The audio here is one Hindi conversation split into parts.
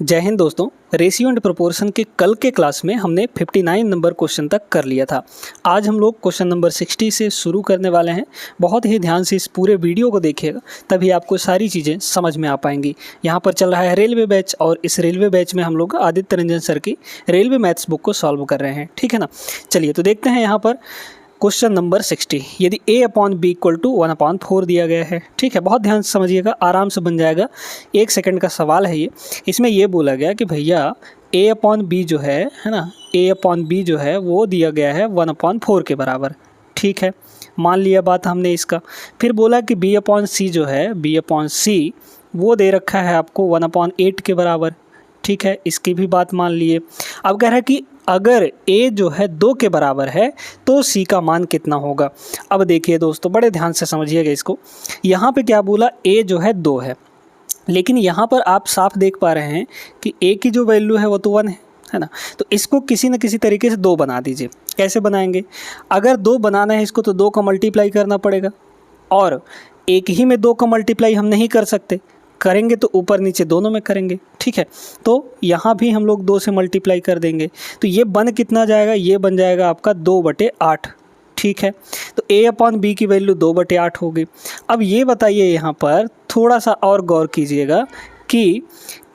जय हिंद दोस्तों। रेशियो एंड प्रोपोर्शन के कल के क्लास में हमने 59 नंबर क्वेश्चन तक कर लिया था। आज हम लोग क्वेश्चन नंबर 60 से शुरू करने वाले हैं। बहुत ही ध्यान से इस पूरे वीडियो को देखिएगा, तभी आपको सारी चीज़ें समझ में आ पाएंगी। यहाँ पर चल रहा है रेलवे बैच और इस रेलवे बैच में हम लोग आदित्य रंजन सर की रेलवे मैथ्स बुक को सॉल्व कर रहे हैं, ठीक है ना। चलिए तो देखते हैं यहाँ पर क्वेश्चन नंबर 60। यदि a/b इक्वल टू 1/4 दिया गया है, ठीक है, बहुत ध्यान से समझिएगा, आराम से बन जाएगा। 1 सेकंड का सवाल है ये। इसमें ये बोला गया कि भैया a/b जो है ना, a/b जो है वो दिया गया है 1/4 के बराबर, ठीक है, मान लिया बात हमने इसका। फिर बोला कि b/c जो है, b/c वो दे रखा है आपको 1/8 के बराबर, ठीक है, इसकी भी बात मान लिए। अब कह रहा है कि अगर a जो है 2 के बराबर है तो c का मान कितना होगा। अब देखिए दोस्तों, बड़े ध्यान से समझिएगा इसको। यहाँ पे क्या बोला, a जो है 2 है, लेकिन यहाँ पर आप साफ देख पा रहे हैं कि a की जो वैल्यू है वो तो 1 है ना। तो इसको किसी न किसी तरीके से 2 बना दीजिए। कैसे बनाएंगे? अगर 2 बनाना है इसको तो 2 का मल्टीप्लाई करना पड़ेगा, और एक ही में 2 का मल्टीप्लाई हम नहीं कर सकते, करेंगे तो ऊपर नीचे दोनों में करेंगे, ठीक है। तो यहाँ भी हम लोग 2 से मल्टीप्लाई कर देंगे, तो ये बन कितना जाएगा, ये बन जाएगा आपका 2/8, ठीक है। तो a/b की वैल्यू 2/8 होगी। अब ये बताइए यहाँ पर थोड़ा सा और गौर कीजिएगा कि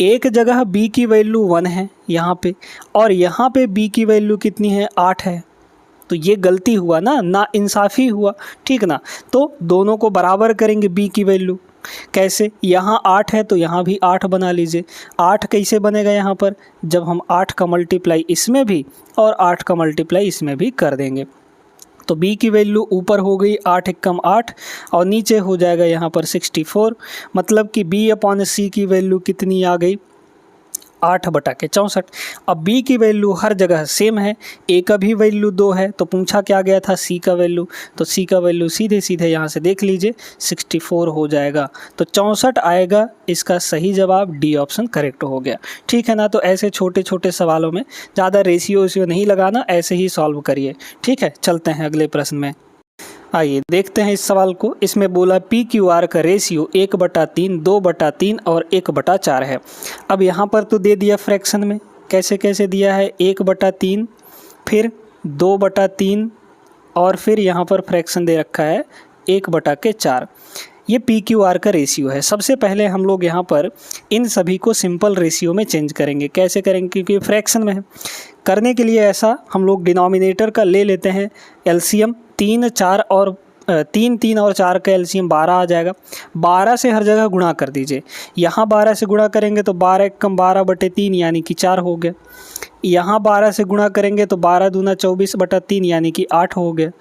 एक जगह b की वैल्यू 1 है यहाँ पे, और यहाँ पे b की वैल्यू कितनी है, 8 है। तो ये गलती हुआ ना इंसाफ़ी हुआ, ठीक ना। तो दोनों को बराबर करेंगे b की वैल्यू। कैसे? यहाँ 8 है तो यहाँ भी 8 बना लीजिए। 8 कैसे बनेगा यहाँ पर, जब हम 8 का मल्टीप्लाई इसमें भी और 8 का मल्टीप्लाई इसमें भी कर देंगे। तो b की वैल्यू ऊपर हो गई 8 एकम 8, और नीचे हो जाएगा यहाँ पर 64। मतलब कि b/c की वैल्यू कितनी आ गई, 8/64। अब b की वैल्यू हर जगह सेम है, a का भी वैल्यू 2 है, तो पूछा क्या गया था, c का वैल्यू। तो c का वैल्यू सीधे सीधे यहाँ से देख लीजिए 64 हो जाएगा। तो 64 आएगा, इसका सही जवाब डी ऑप्शन करेक्ट हो गया, ठीक है ना। तो ऐसे छोटे छोटे सवालों में ज़्यादा रेशियो नहीं लगाना, ऐसे ही सॉल्व करिए, ठीक है। चलते हैं अगले प्रश्न में। आइए देखते हैं इस सवाल को। इसमें बोला PQR का रेशियो 1/3, 2/3 और 1/4 है। अब यहाँ पर तो दे दिया फ्रैक्शन में, कैसे कैसे दिया है, 1/3, फिर 2/3, और फिर यहाँ पर फ्रैक्शन दे रखा है 1/4। ये PQR का रेशियो है। सबसे पहले हम लोग यहाँ पर इन सभी को सिंपल रेशियो में चेंज करेंगे। कैसे करेंगे, क्योंकि फ्रैक्शन में है। करने के लिए ऐसा हम लोग डिनोमिनेटर का ले लेते हैं एलसीएम। 3 3 और 4 का एलसीएम 12 आ जाएगा। 12 से हर जगह गुणा कर दीजिए। यहाँ 12 से गुणा करेंगे तो 12 एकम 12/3 यानी कि 4 हो गया। यहाँ 12 से गुणा करेंगे तो 12 दूना 24/3 यानी कि 8 हो गया।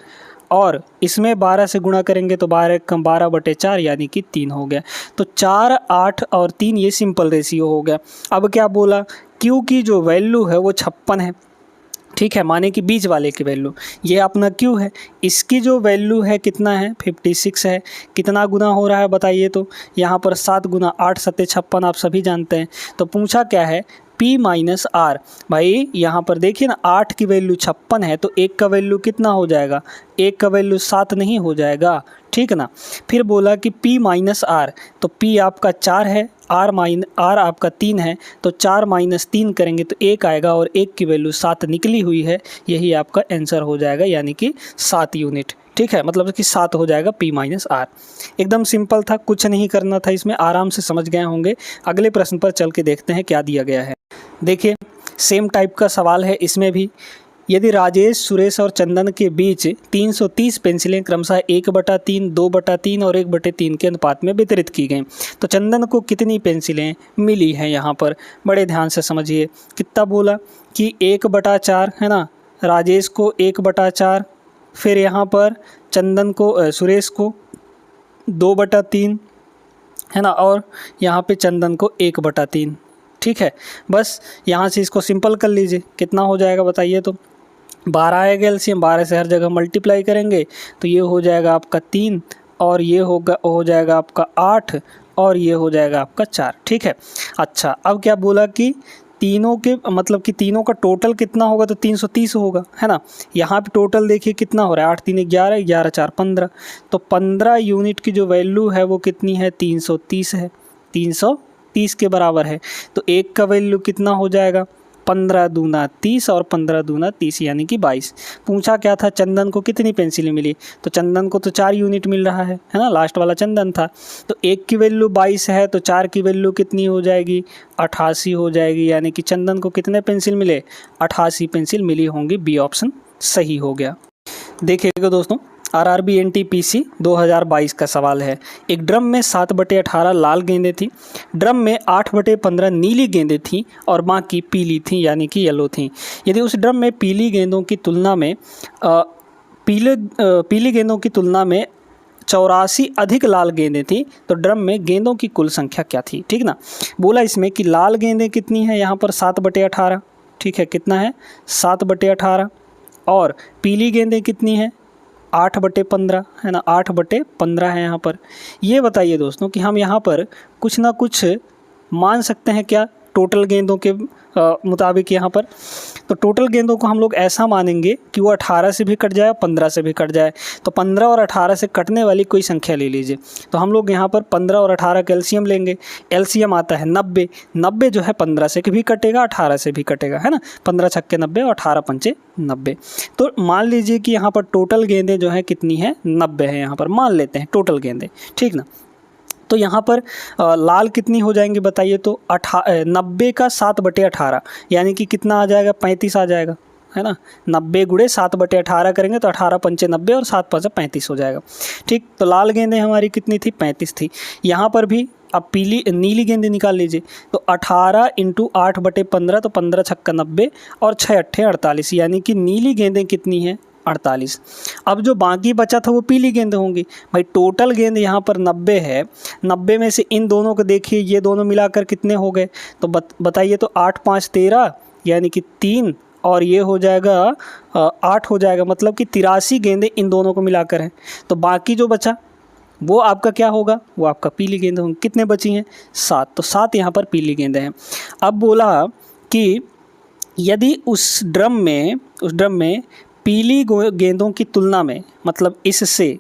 और इसमें 12 से गुणा करेंगे तो 12 एकम 12/4 यानी कि 3 हो गया। तो 4, 8 और 3 ये सिंपल रेशियो हो गया। अब क्या बोला, Q की जो वैल्यू है वो 56 है, ठीक है, माने कि बीच वाले की वैल्यू, ये अपना Q है। इसकी जो वैल्यू है कितना है, 56 है। कितना गुना हो रहा है बताइए तो, यहाँ पर 7 गुना 8 7 56, आप सभी जानते हैं। तो पूछा क्या है, P-R। भाई यहाँ पर देखिए ना, 8 की वैल्यू 56 है, तो 1 का वैल्यू कितना हो जाएगा, 1 का वैल्यू 7 नहीं हो जाएगा, ठीक ना। फिर बोला कि P-R, तो P आपका 4 है, R आपका 3 है, तो 4 - 3 करेंगे तो 1 आएगा, और 1 की वैल्यू 7 निकली हुई है। यही आपका आंसर हो जाएगा, यानी कि 7 यूनिट, ठीक है, मतलब कि 7 हो जाएगा P-R। एकदम सिंपल था, कुछ नहीं करना था इसमें, आराम से समझ गए होंगे। अगले प्रश्न पर चल के देखते हैं क्या दिया गया है। देखिए सेम टाइप का सवाल है इसमें भी। यदि राजेश, सुरेश और चंदन के बीच 330 पेंसिलें क्रमशः 1/3, 2/3 और 1/3 के अनुपात में वितरित की गई, तो चंदन को कितनी पेंसिलें मिली हैं। यहाँ पर बड़े ध्यान से समझिए। कितना बोला कि 1/4 है ना, राजेश को 1/4, फिर यहाँ पर चंदन को सुरेश को 2/3 है ना, और यहाँ पे चंदन को 1/3, ठीक है। बस यहाँ से इसको सिंपल कर लीजिए। कितना हो जाएगा बताइए तो, 12 आएगा एलसीएम, 12 से हर जगह मल्टीप्लाई करेंगे तो ये हो जाएगा आपका 3, और ये हो जाएगा आपका 8, और ये हो जाएगा आपका 4, ठीक है। अच्छा, अब क्या बोला कि तीनों के मतलब कि तीनों का टोटल कितना होगा, तो 330 होगा, है ना। यहाँ पे टोटल देखिए कितना हो रहा है, 8 3 11, 11 4 15, तो 15 यूनिट की जो वैल्यू है वो कितनी है, 330 है, 330 30 के बराबर है, तो एक का वैल्यू कितना हो जाएगा 15 दूना 30 और 15 दूना 30 यानी कि 22। पूछा क्या था चंदन को कितनी पेंसिलें मिली, तो चंदन को तो 4 यूनिट मिल रहा है ना, लास्ट वाला चंदन था। तो एक की वैल्यू 22 है तो 4 की वैल्यू कितनी हो जाएगी 88 हो जाएगी, यानी कि चंदन को कितने पेंसिल मिले 88 पेंसिल मिली होंगी। बी ऑप्शन सही हो गया। देखिएगा दोस्तों, आरआरबी एनटीपीसी 2022 का सवाल है। एक ड्रम में 7/18 लाल गेंदें थी, ड्रम में 8/15 नीली गेंदें थीं और बाकी पीली थीं यानी कि येलो थीं। यदि उस ड्रम में पीली गेंदों की तुलना में पीली गेंदों की तुलना में 84 अधिक लाल गेंदें थी तो ड्रम में गेंदों की कुल संख्या क्या थी। ठीक ना, बोला इसमें कि लाल गेंदें कितनी है यहाँ पर 7/18, ठीक है, कितना है 7/18, और पीली गेंदें कितनी है 8/15 है ना, 8/15 है यहाँ पर। ये बताइए दोस्तों कि हम यहाँ पर कुछ ना कुछ मान सकते हैं क्या टोटल गेंदों के मुताबिक यहाँ पर। तो टोटल गेंदों को हम लोग ऐसा मानेंगे कि वो 18 से भी कट जाए 15 से भी कट जाए। तो 15 और 18 से कटने वाली कोई संख्या ले लीजिए। तो हम लोग यहाँ पर 15 और 18 का एलसीएम लेंगे। एलसीएम आता है 90। 90 जो है 15 से भी कटेगा 18 से भी कटेगा, है ना, 15 छक्के 90 और 18 पंचे 90। तो मान लीजिए कि यहाँ पर टोटल गेंदें जो है कितनी है 90 है, यहाँ पर मान लेते हैं टोटल गेंदें, ठीक ना। तो यहाँ पर लाल कितनी हो जाएंगी बताइए, तो 90 का 7/18 यानी कि कितना आ जाएगा 35 आ जाएगा, है ना। 90 गुणे 7/18 करेंगे तो 18 पंचे 90 और 7 पंचे 35 हो जाएगा। ठीक, तो लाल गेंदें हमारी कितनी थी 35 थी। यहाँ पर भी अब नीली गेंदें निकाल लीजिए, तो 18 × 8/15 तो 15 छक्का 90 और 6 अट्ठे 48 यानी कि नीली गेंदें कितनी हैं 48। अब जो बाकी बचा था वो पीली गेंद होंगी। भाई टोटल गेंद यहाँ पर 90 है, 90 में से इन दोनों को देखिए, ये दोनों मिलाकर कितने हो गए, तो बताइए, तो 8 5 13 यानी कि 3 और ये हो जाएगा 8 हो जाएगा, मतलब कि 83 गेंदें इन दोनों को मिलाकर हैं। तो बाकी जो बचा वो आपका क्या होगा, वो आपका पीली गेंद होंगी। कितने बची हैं 7, तो 7 यहाँ पर पीली गेंदें हैं। अब बोला कि यदि उस ड्रम में पीली गेंदों की तुलना में, मतलब इससे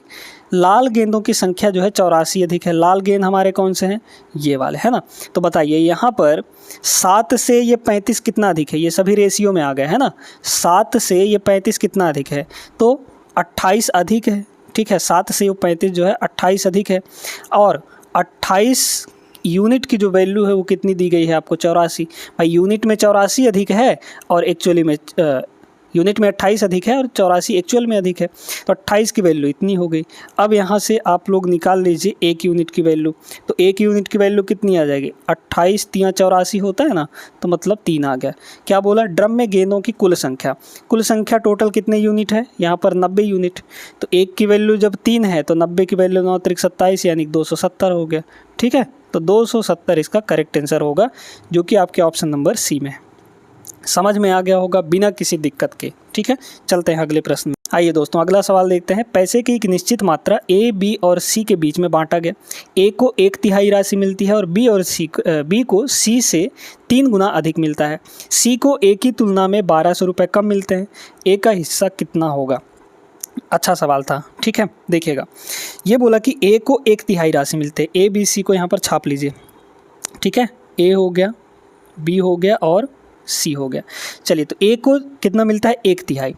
लाल गेंदों की संख्या जो है 84 अधिक है। लाल गेंद हमारे कौन से हैं, ये वाले, है ना। तो बताइए यहाँ पर 7 से ये 35 कितना अधिक है, ये सभी रेशियो में आ गए, है ना। 7 से ये 35 कितना अधिक है, तो 28 अधिक है, ठीक है। 7 से ये 35 जो है 28 अधिक है, और 28 यूनिट की जो वैल्यू है वो कितनी दी गई है आपको 84। भाई यूनिट में 84 अधिक है और एक्चुअली में यूनिट में 28 अधिक है और 84 एक्चुअल में अधिक है, तो 28 की वैल्यू इतनी हो गई। अब यहाँ से आप लोग निकाल लीजिए 1 यूनिट की वैल्यू, तो 1 यूनिट की वैल्यू कितनी आ जाएगी 28 × 84 होता है ना, तो मतलब 3 आ गया। क्या बोला, ड्रम में गेंदों की कुल संख्या टोटल कितने यूनिट है यहाँ पर 90 यूनिट। तो 1 की वैल्यू जब 3 है तो 90 की वैल्यू 9 × 27 यानी 270 हो गया, ठीक है। तो 270 इसका करेक्ट आंसर होगा, जो कि आपके ऑप्शन नंबर सी में। समझ में आ गया होगा बिना किसी दिक्कत के, ठीक है। चलते हैं अगले प्रश्न में। आइए दोस्तों अगला सवाल देखते हैं। पैसे की एक निश्चित मात्रा ए, बी और सी के बीच में बांटा गया। ए को 1/3 राशि मिलती है और बी को सी से 3 गुना अधिक मिलता है। सी को ए की तुलना में 1200 रुपये कम मिलते हैं। ए का हिस्सा कितना होगा। अच्छा सवाल था, ठीक है। देखिएगा, ये बोला कि ए को 1/3 राशि मिलते हैं। ए बी सी को यहाँ पर छाप लीजिए, ठीक है। ए हो गया, बी हो गया और सी हो गया। चलिए, तो ए को कितना मिलता है 1/3।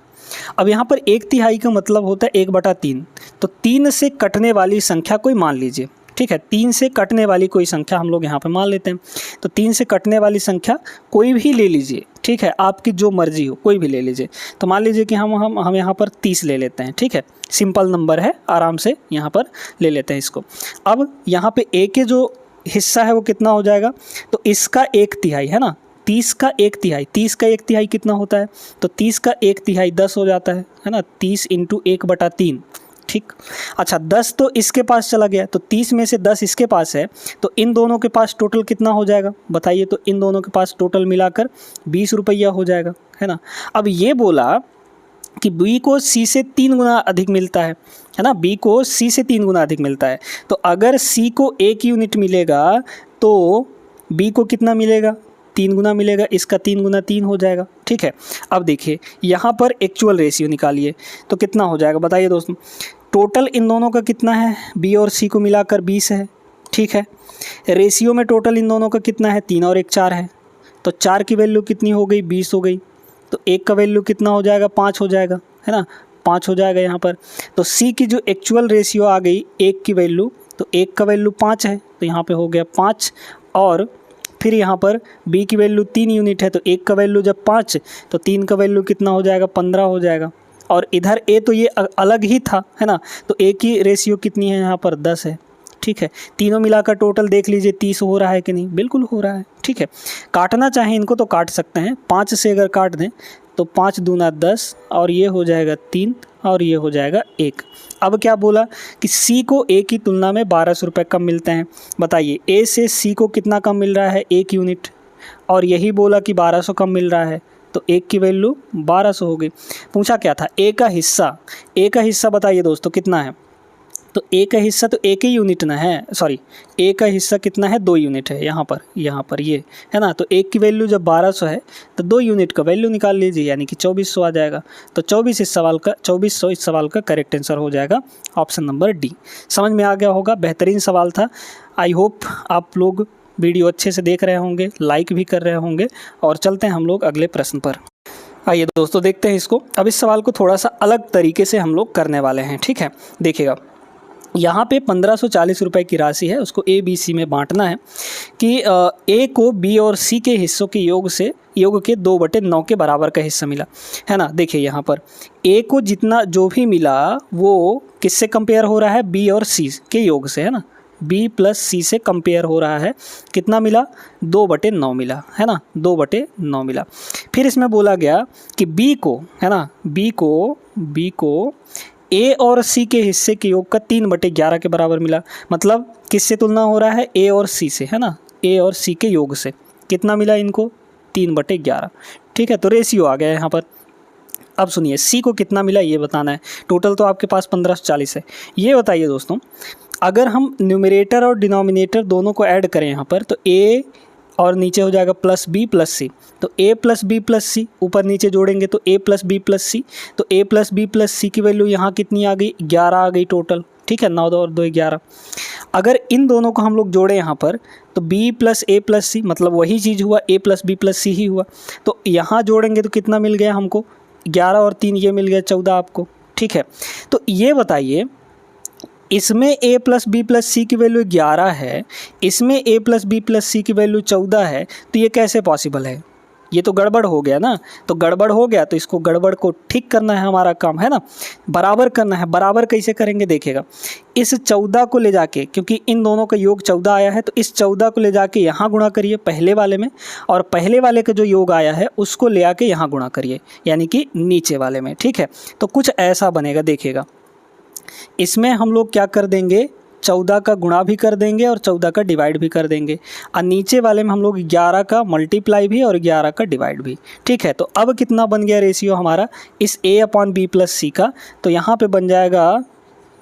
अब यहाँ पर 1/3 का मतलब होता है 1/3। तो 3 से कटने वाली संख्या कोई मान लीजिए, ठीक है। 3 से कटने वाली कोई संख्या हम लोग यहाँ पे मान लेते हैं। तो 3 से कटने वाली संख्या कोई भी ले लीजिए, ठीक है, आपकी जो मर्जी हो कोई भी ले लीजिए। तो मान लीजिए कि हम यहाँ पर 30 ले लेते हैं, ठीक है। सिंपल नंबर है, आराम से यहाँ पर ले लेते हैं इसको। अब यहाँ पे ए के जो हिस्सा है वो कितना हो जाएगा, तो इसका 1/3 है ना। 30 का 1/3, 30 का 1/3 कितना होता है, तो 30 का 1/3 10 हो जाता है ना। 30 × 1/3, ठीक। अच्छा, 10 तो इसके पास चला गया, तो 30 में से 10 इसके पास है, तो इन दोनों के पास टोटल कितना हो जाएगा बताइए। तो इन दोनों के पास टोटल मिलाकर 20 रुपया हो जाएगा, है ना। अब ये बोला कि बी को सी से 3 गुना अधिक मिलता है ना। बी को सी से 3 गुना अधिक मिलता है, तो अगर सी को 1 यूनिट मिलेगा तो बी को कितना मिलेगा 3 गुना मिलेगा। इसका 3 गुना 3 हो जाएगा, ठीक है। अब देखिए यहाँ पर एक्चुअल रेशियो निकालिए, तो कितना हो जाएगा बताइए दोस्तों। टोटल इन दोनों का कितना है, बी और सी को मिलाकर 20 है, ठीक है। रेशियो में टोटल इन दोनों का कितना है, 3 और 1 4 है, तो 4 की वैल्यू कितनी हो गई, 20 हो गई। तो 1 का वैल्यू कितना हो जाएगा, 5 हो जाएगा, है ना, 5 हो जाएगा यहाँ पर। तो सी की जो एक्चुअल रेशियो आ गई 1 की वैल्यू, तो 1 का वैल्यू 5 है, तो यहाँ पे हो गया 5। और फिर यहाँ पर बी की वैल्यू 3 यूनिट है, तो 1 का वैल्यू जब 5 तो 3 का वैल्यू कितना हो जाएगा, 15 हो जाएगा। और इधर ए तो ये अलग ही था, है ना, तो ए की रेशियो कितनी है यहाँ पर, 10 है। ठीक है, तीनों मिलाकर टोटल देख लीजिए 30 हो रहा है कि नहीं, बिल्कुल हो रहा है। ठीक है, काटना चाहें इनको तो काट सकते हैं, 5 से अगर काट दें तो 5 दूना 10 और ये हो जाएगा 3 और ये हो जाएगा 1। अब क्या बोला कि सी को ए की तुलना में 1200 रुपये कम मिलते हैं। बताइए ए से सी को कितना कम मिल रहा है, 1 यूनिट, और यही बोला कि 1200 कम मिल रहा है, तो 1 की वैल्यू 1200 हो गई। पूछा क्या था, ए का हिस्सा बताइए दोस्तों कितना है, तो ए का हिस्सा तो 1 ही यूनिट ना है, सॉरी ए का हिस्सा कितना है, 2 यूनिट है यहाँ पर ये है ना। तो 1 की वैल्यू जब 1200 है तो 2 यूनिट का वैल्यू निकाल लीजिए, यानी कि 2400 आ जाएगा। तो 2400 इस सवाल का करेक्ट आंसर हो जाएगा, ऑप्शन नंबर डी। समझ में आ गया होगा, बेहतरीन सवाल था। आई होप आप लोग वीडियो अच्छे से देख रहे होंगे, लाइक भी कर रहे होंगे। और चलते हैं हम लोग अगले प्रश्न पर। आइए दोस्तों देखते हैं इसको। अब इस सवाल को थोड़ा सा अलग तरीके से हम लोग करने वाले हैं। ठीक है, देखिएगा यहाँ पे 1540 रुपये की राशि है, उसको ए बी सी में बांटना है कि ए को बी और सी के हिस्सों के योग के 2/9 के बराबर का हिस्सा मिला, है ना। देखिए यहाँ पर ए को जितना जो भी मिला वो किससे कंपेयर हो रहा है, बी और सी के योग से, है ना, बी प्लस सी से कंपेयर हो रहा है। कितना मिला, 2/9 मिला, है ना, 2/9 मिला। फिर इसमें बोला गया कि बी को, है ना, बी को ए और सी के हिस्से के योग का 3/11 के बराबर मिला। मतलब किससे तुलना हो रहा है, ए और सी से, है ना, ए और सी के योग से कितना मिला इनको, 3/11। ठीक है, तो रेशियो आ गया यहाँ पर। अब सुनिए सी को कितना मिला ये बताना है। टोटल तो आपके पास 1540 है। ये बताइए दोस्तों, अगर हम न्यूमरेटर और डिनोमिनेटर दोनों को ऐड करें यहाँ पर, तो ए और नीचे हो जाएगा प्लस बी प्लस सी, तो ए प्लस बी प्लस सी ऊपर नीचे जोड़ेंगे तो ए प्लस बी प्लस सी, तो ए प्लस बी प्लस सी की वैल्यू यहाँ कितनी आ गई, 11 आ गई टोटल। ठीक है, 9 और 2 11। अगर इन दोनों को हम लोग जोड़ें यहाँ पर, तो बी प्लस ए प्लस सी, मतलब वही चीज़ हुआ, ए प्लस बी प्लस सी ही हुआ। तो यहाँ जोड़ेंगे तो कितना मिल गया हमको, 11 और 3 ये मिल गया 14 आपको। ठीक है, तो ये बताइए इसमें a प्लस बी प्लस सी की वैल्यू 11 है, इसमें a प्लस बी प्लस सी की वैल्यू 14 है, तो ये कैसे पॉसिबल है, ये तो गड़बड़ हो गया ना। तो गड़बड़ हो गया तो इसको गड़बड़ को ठीक करना है हमारा काम, है ना, बराबर करना है। बराबर कैसे करेंगे देखिएगा, इस 14 को ले जाके, क्योंकि इन दोनों का योग 14 आया है, तो इस 14 को ले जाके यहाँ गुणा करिए पहले वाले में, और पहले वाले का जो योग आया है उसको ले आके यहाँ गुणा करिए, यानी कि नीचे वाले में। ठीक है, तो कुछ ऐसा बनेगा, देखिएगा इसमें हम लोग क्या कर देंगे, 14 का गुणा भी कर देंगे और 14 का डिवाइड भी कर देंगे, और नीचे वाले में हम लोग 11 का मल्टीप्लाई भी और 11 का डिवाइड भी। ठीक है, तो अब कितना बन गया रेशियो हमारा इस a/b प्लस सी का, तो यहाँ पे बन जाएगा,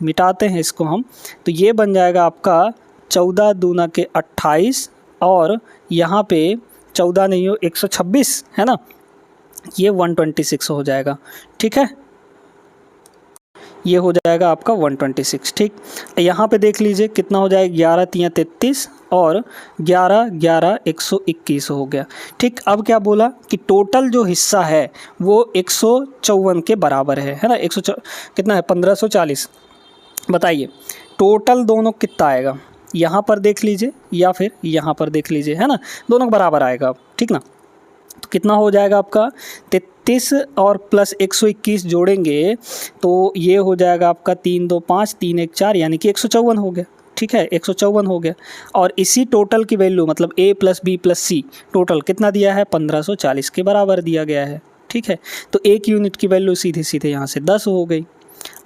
मिटाते हैं इसको हम, तो ये बन जाएगा आपका 14 दूना के 28 और यहाँ पे 14 नहीं हो 126, है ना, ये 126 हो जाएगा। ठीक है, ये हो जाएगा आपका 126। ठीक, यहाँ पे देख लीजिए कितना हो जाएगा, 11 3 33 और 11 11 121 हो गया। ठीक, अब क्या बोला कि टोटल जो हिस्सा है वो 154 के बराबर है ना, कितना है 1540। बताइए टोटल दोनों कितना आएगा, यहाँ पर देख लीजिए या फिर यहाँ पर देख लीजिए, है ना, दोनों बराबर आएगा। ठीक ना, तो कितना हो जाएगा आपका 33 और प्लस 121 जोड़ेंगे तो ये हो जाएगा आपका 3 2 5 3 1 4, यानी कि 154 हो गया। ठीक है, 154 हो गया। और इसी टोटल की वैल्यू मतलब a plus B plus C total कितना दिया है, 1540 के बराबर दिया गया है। ठीक है, तो एक यूनिट की वैल्यू सीधे सीधे यहाँ से 10 हो गई।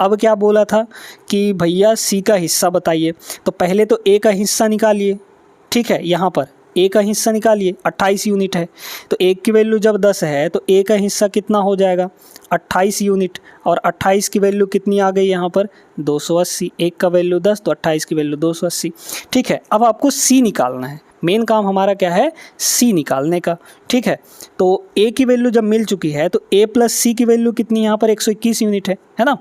अब क्या बोला था कि भैया सी का हिस्सा बताइए, तो पहले तो a का हिस्सा निकालिए। ठीक है, यहाँ पर a का हिस्सा निकालिए, 28 यूनिट है, तो एक की वैल्यू जब 10 है तो a का हिस्सा कितना हो जाएगा 28 यूनिट, और 28 की वैल्यू कितनी आ गई यहाँ पर 280। एक का वैल्यू 10 तो 28 की वैल्यू 280। ठीक है, अब आपको c निकालना है, मेन काम हमारा क्या है c निकालने का। ठीक है, तो a की वैल्यू जब मिल चुकी है तो a प्लस सी की वैल्यू कितनी यहाँ पर 121 यूनिट है ना।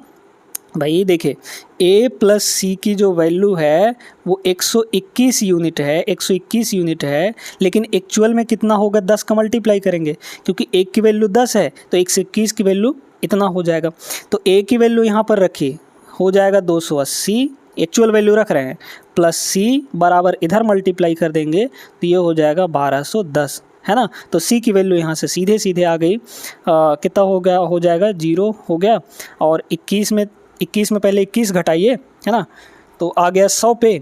भाई देखिए a प्लस सी की जो वैल्यू है वो 121 यूनिट है, 121 यूनिट है, लेकिन एक्चुअल में कितना होगा, 10 का मल्टीप्लाई करेंगे क्योंकि एक की वैल्यू 10 है तो 121 की वैल्यू इतना हो जाएगा। तो a की वैल्यू यहाँ पर रखिए, हो जाएगा 280, एक्चुअल वैल्यू रख रहे हैं, प्लस सी बराबर इधर मल्टीप्लाई कर देंगे तो ये हो जाएगा 1210, है ना। तो सी की वैल्यू यहाँ से सीधे सीधे आ गई, कितना हो गया, हो जाएगा 0 हो गया, और 21 में पहले 21 घटाइए, है ना, तो आ गया 100 पे,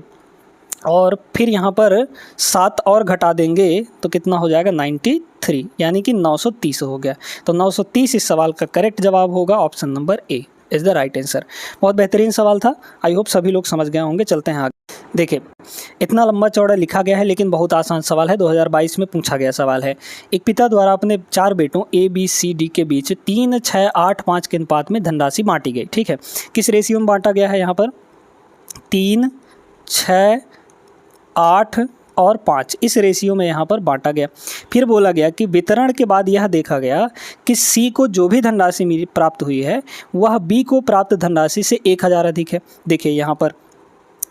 और फिर यहाँ पर 7 और घटा देंगे तो कितना हो जाएगा 93, यानी कि 930 हो गया। तो 930 इस सवाल का करेक्ट जवाब होगा, option number A is the right answer. बहुत बेहतरीन सवाल था, आई होप सभी लोग समझ गए होंगे। चलते हैं आगे। देखिए इतना लंबा चौड़ा लिखा गया है लेकिन बहुत आसान सवाल है, 2022 में पूछा गया सवाल है। एक पिता द्वारा अपने 4 बेटों ए बी सी डी के बीच 3, 6, 8, 5 के अनुपात में धनराशि बांटी गई, ठीक है। किस रेशियो में बांटा गया है, यहाँ पर 3, 6, 8 और 5 इस रेशियो में यहाँ पर बांटा गया। फिर बोला गया कि वितरण के बाद यह देखा गया कि सी को जो भी धनराशि प्राप्त हुई है वह बी को प्राप्त धनराशि से 1000 अधिक है। देखिए यहाँ पर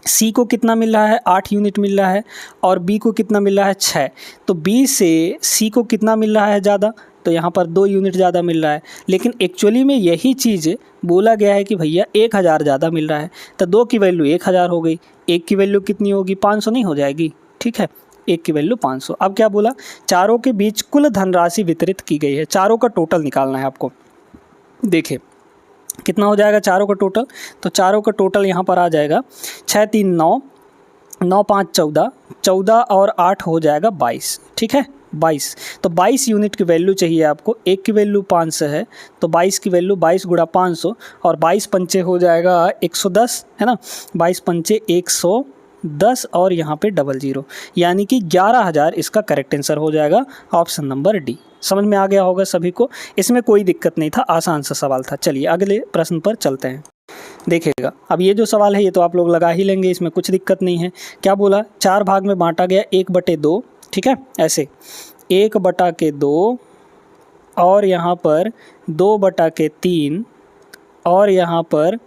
सी को कितना मिल रहा है, 8 यूनिट मिल रहा है, और बी को कितना मिल रहा है, 6। तो बी से सी को कितना मिल रहा है ज़्यादा, तो यहाँ पर 2 यूनिट ज़्यादा मिल रहा है, लेकिन एक्चुअली में यही चीज़ बोला गया है कि भैया 1000 ज़्यादा मिल रहा है। तो 2 की वैल्यू 1000 हो गई, 1 की वैल्यू कितनी होगी, 500 नहीं हो जाएगी, ठीक है, 1 की वैल्यू 500। अब क्या बोला, चारों के बीच कुल धनराशि वितरित की गई है, चारों का टोटल निकालना है आपको। देखिए कितना हो जाएगा चारों का टोटल, तो चारों का टोटल यहाँ पर आ जाएगा 6 3 9, 9 5 14, 14 और 8 हो जाएगा 22, ठीक है 22। तो 22 यूनिट की वैल्यू चाहिए आपको, 1 की वैल्यू 500 है तो 22 की वैल्यू 22 गुणा 500, और 22 पंचे हो जाएगा 110, है ना, 22 पंचे 110, और यहाँ पे 00, यानी कि 11000 इसका करेक्ट आंसर हो जाएगा, ऑप्शन नंबर डी। समझ में आ गया होगा सभी को, इसमें कोई दिक्कत नहीं था, आसान सा सवाल था। चलिए अगले प्रश्न पर चलते हैं। देखिएगा अब ये जो सवाल है ये तो आप लोग लगा ही लेंगे, इसमें कुछ दिक्कत नहीं है। क्या बोला, 4 भाग में बांटा गया 1/2, ठीक है, ऐसे 1/2, और यहाँ पर 2/3, और यहाँ पर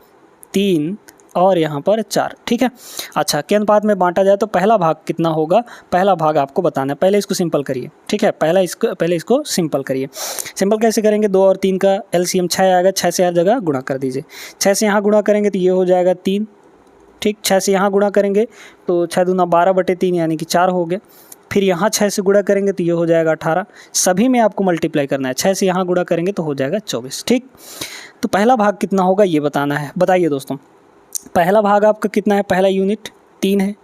3, और यहाँ पर 4, ठीक है। अच्छा के अनुपात में बांटा जाए तो पहला भाग कितना होगा, पहला भाग आपको बताना है। पहले इसको सिंपल करिए, ठीक है, पहले इसको सिंपल करिए। सिंपल कैसे करेंगे, 2 और 3 का एलसीएम 6 आएगा, 6 से हर जगह गुणा कर दीजिए। 6 से यहाँ गुणा करेंगे तो ये हो जाएगा 3, ठीक, 6 से यहाँ गुणा करेंगे तो 6 दूना 12/3 यानी कि 4 हो गया। फिर यहाँ 6 से गुणा करेंगे तो ये हो जाएगा 18, सभी में आपको मल्टीप्लाई करना है, 6 से यहाँ गुणा करेंगे तो हो जाएगा 24, ठीक। तो पहला भाग कितना होगा ये बताना है, बताइए दोस्तों। पहला भाग आपका कितना है, पहला यूनिट 3 है,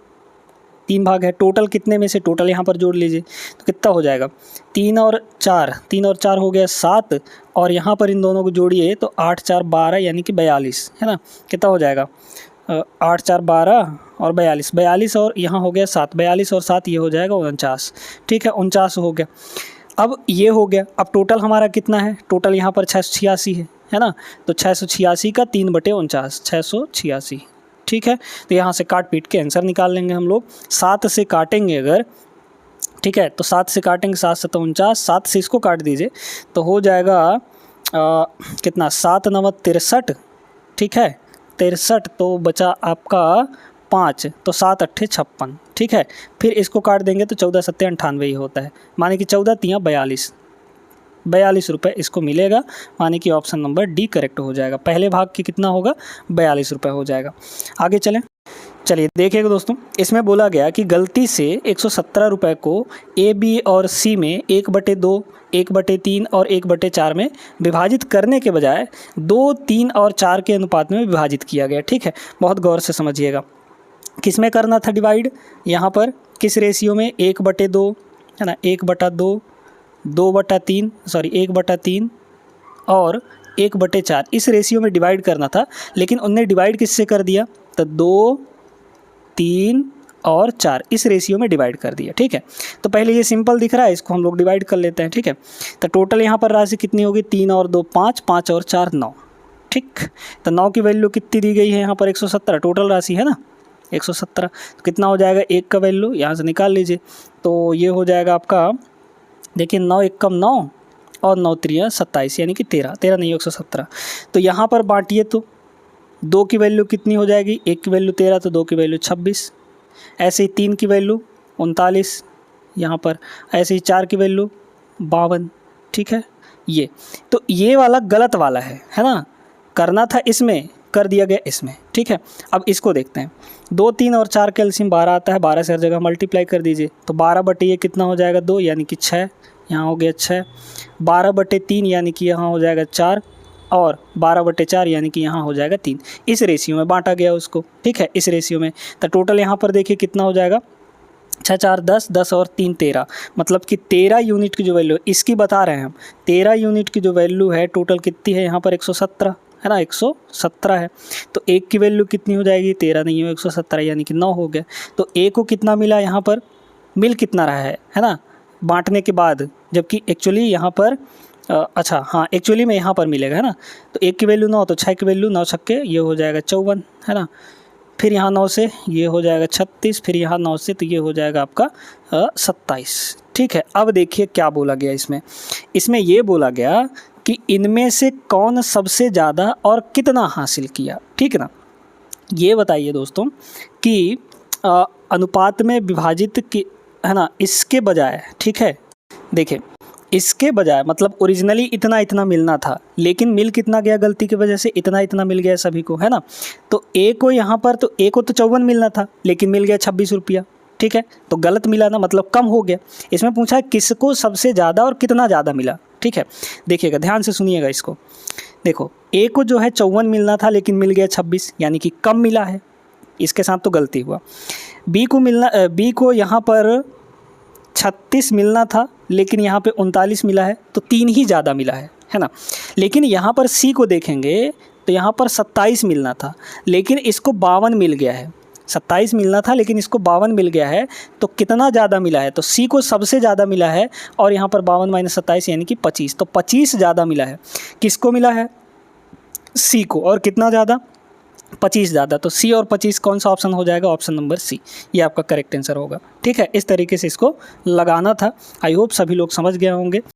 3 भाग है, टोटल कितने में से, टोटल यहाँ पर जोड़ लीजिए तो कितना हो जाएगा, 3 और 4 हो गया 7, और यहाँ पर इन दोनों को जोड़िए तो 8 4 12 यानी कि 42, है ना, कितना हो जाएगा 8 4 12 और 42 और यहाँ हो गया 7, 42 और 7 ये हो जाएगा 49, ठीक है 49 हो गया। अब ये हो गया, अब टोटल हमारा कितना है, टोटल यहाँ पर 686 है ना, तो 686 का 3/49, 686, ठीक है। तो यहाँ से काट पीट के आंसर निकाल लेंगे हम लोग। 7 से काटेंगे अगर, ठीक है, तो 7 से काटेंगे, 7 7 49, 7 से इसको काट दीजिए तो हो जाएगा कितना, 7 9 63, ठीक है 63, तो बचा आपका 5, तो 7 8 56, ठीक है। फिर इसको काट देंगे तो 14 7 98 ही होता है, माने कि 14 3 42 रुपये इसको मिलेगा, माने कि ऑप्शन नंबर डी करेक्ट हो जाएगा। पहले भाग की कितना होगा, 42 रुपये हो जाएगा। आगे चलें, चलिए देखिएगा दोस्तों, इसमें बोला गया कि गलती से 117 रुपये को ए बी और सी में 1/2, 1/3 और 1/4 में विभाजित करने के बजाय 2, 3 और 4 के अनुपात में विभाजित किया गया, ठीक है। बहुत गौर से समझिएगा, किस में करना था डिवाइड, यहाँ पर किस रेशियो में, 1/2 है ना, 1/2, 2/3 सॉरी 1/3 और 1/4 इस रेशियो में डिवाइड करना था, लेकिन उनने डिवाइड किससे कर दिया, तो 2, 3 और 4 इस रेशियो में डिवाइड कर दिया, ठीक है। तो पहले ये सिंपल दिख रहा है, इसको हम लोग डिवाइड कर लेते हैं, ठीक है। तो टोटल यहाँ पर राशि कितनी होगी, 3 और 2 5, 5 और 4 9, ठीक। तो 9 की वैल्यू कितनी दी गई है यहाँ पर, 117 टोटल राशि है ना, 117। तो कितना हो जाएगा, 1 का वैल्यू यहाँ से निकाल लीजिए, तो ये हो जाएगा आपका, देखिए 9 1 कम 9 और 9 3 27 यानी कि 13 नहीं 117। तो यहाँ पर बांटिए तो 2 की वैल्यू कितनी हो जाएगी, 1 की वैल्यू 13 तो 2 की वैल्यू 26, ऐसे ही 3 की वैल्यू 39 यहाँ पर, ऐसे ही 4 की वैल्यू 52। ठीक है, ये तो ये वाला गलत वाला है ना, करना था इसमें, कर दिया गया इसमें। ठीक है, अब इसको देखते हैं। 2, 3 और 4 का एलसीएम 12 आता है, 12 से हर जगह मल्टीप्लाई कर दीजिए, तो 12 बटे ये कितना हो जाएगा 2 यानी कि 6, यहाँ हो गया 6, 12 बटे 3 यानी कि यहाँ हो जाएगा 4, और 12 बटे 4 यानी कि यहाँ हो जाएगा 3। इस रेशियो में बांटा गया उसको। ठीक है, इस रेशियो में, तो टोटल यहाँ पर देखिए कितना हो जाएगा, 6 4 10, 10 और 3 13, मतलब कि 13 यूनिट की जो वैल्यू इसकी बता रहे हैं हम, 13 यूनिट की जो वैल्यू है टोटल कितनी है यहाँ पर 117 है ना, 117 है। तो 1 की वैल्यू कितनी हो जाएगी, 13 नहीं है 117 यानी कि 9 हो गया। तो ए को कितना मिला यहाँ पर, मिल कितना रहा है ना, बांटने के बाद, जबकि एक्चुअली यहाँ पर अच्छा हाँ एक्चुअली में यहाँ पर मिलेगा है ना। तो 1 की वैल्यू 9, तो 6 की वैल्यू 9 छक्के ये हो जाएगा 54 है ना, फिर यहाँ 9 से ये हो जाएगा 36, फिर यहाँ 9 से तो ये हो जाएगा आपका 27। ठीक है, अब देखिए क्या बोला गया इसमें ये बोला गया कि इनमें से कौन सबसे ज़्यादा और कितना हासिल किया। ठीक है ना, ये बताइए दोस्तों कि अनुपात में विभाजित की है ना, इसके बजाय, ठीक है देखिए, इसके बजाय मतलब ओरिजिनली इतना इतना मिलना था, लेकिन मिल कितना गया गलती की वजह से, इतना इतना मिल गया सभी को है ना। तो ए को यहाँ पर, तो ए को तो 54 मिलना था लेकिन मिल गया 26 रुपया। ठीक है, तो गलत मिला ना, मतलब कम हो गया। इसमें पूछा है किसको सबसे ज़्यादा और कितना ज़्यादा मिला। ठीक है, देखिएगा ध्यान से सुनिएगा इसको। देखो ए को जो है 54 मिलना था लेकिन मिल गया 26 यानी कि कम मिला है, इसके साथ तो गलती हुआ। बी को यहाँ पर 36 मिलना था लेकिन यहाँ पे 39 मिला है, तो 3 ही ज़्यादा मिला है ना। लेकिन यहाँ पर सी को देखेंगे तो यहाँ पर 27 मिलना था लेकिन इसको 52 मिल गया है। 27 मिलना था लेकिन इसको 52 मिल गया है, तो कितना ज़्यादा मिला है, तो सी को सबसे ज़्यादा मिला है, और यहाँ पर 52 - 27 यानी कि 25, तो 25 ज़्यादा मिला है। किसको मिला है, सी को, और कितना ज़्यादा, 25 ज़्यादा। तो सी और 25 कौन सा ऑप्शन हो जाएगा, ऑप्शन नंबर सी, ये आपका करेक्ट आंसर होगा। ठीक है, इस तरीके से इसको लगाना था। आई होप सभी लोग समझ गए होंगे।